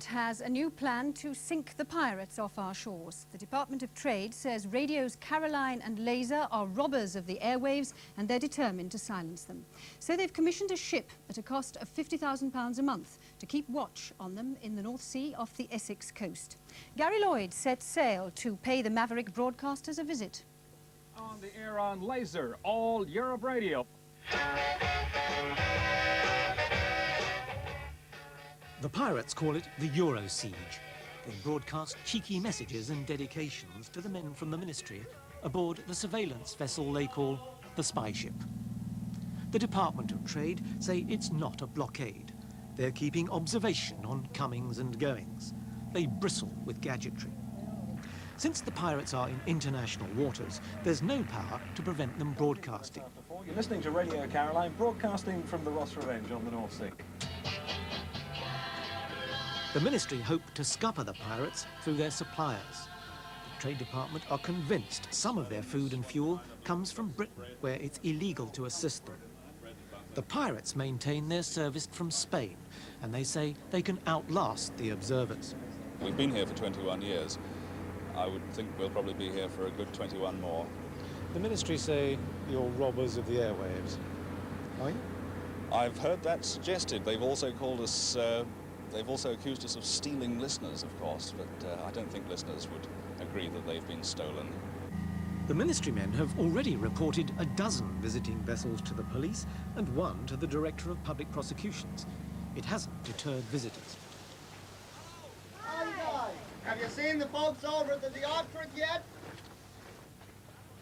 has a new plan to sink the pirates off our shores. The Department of Trade says radios Caroline and Laser are robbers of the airwaves and they're determined to silence them. So they've commissioned a ship at a cost of £50,000 a month to keep watch on them in the North Sea off the Essex coast. Gary Lloyd set sail to pay the maverick broadcasters a visit. On the air on Laser, all Europe radio. The pirates call it the Eurosiege. They broadcast cheeky messages and dedications to the men from the ministry aboard the surveillance vessel they call the spy ship. The Department of Trade say it's not a blockade. They're keeping observation on comings and goings. They bristle with gadgetry. Since the pirates are in international waters, there's no power to prevent them broadcasting. You're listening to Radio Caroline, broadcasting from the Ross Revenge on the North Sea. The ministry hope to scupper the pirates through their suppliers. The Trade Department are convinced some of their food and fuel comes from Britain, where it's illegal to assist them. The pirates maintain they're serviced from Spain, and they say they can outlast the observers. We've been here for 21 years. I would think we'll probably be here for a good 21 more. The ministry say you're robbers of the airwaves. Are you? I've heard that suggested. They've also called us, they've also accused us of stealing listeners, of course, but I don't think listeners would agree that they've been stolen. The ministry men have already reported a dozen visiting vessels to the police and one to the Director of Public Prosecutions. It hasn't deterred visitors. Have you seen the folks over at the Arctic yet?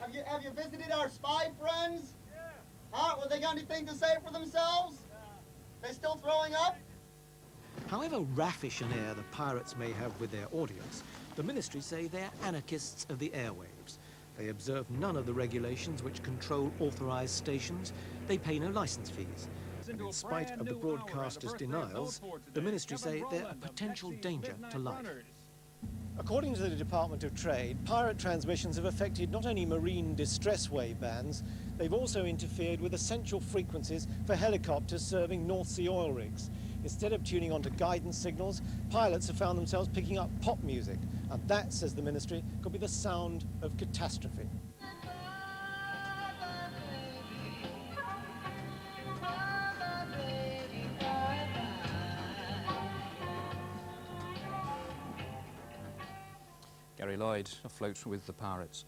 Have you visited our spy friends? Yeah. Huh? Well, they got anything to say for themselves? They still throwing up? However raffish an air the pirates may have with their audience, the ministry say they're anarchists of the airwaves. They observe none of the regulations which control authorised stations. They pay no licence fees. In spite of the broadcasters' denials, the ministry say they're a potential danger to life. According to the Department of Trade, pirate transmissions have affected not only marine distress wave bands, they've also interfered with essential frequencies for helicopters serving North Sea oil rigs. Instead of tuning onto guidance signals, pilots have found themselves picking up pop music, and that, says the ministry, could be the sound of catastrophe. Gary Lloyd afloat with the pirates.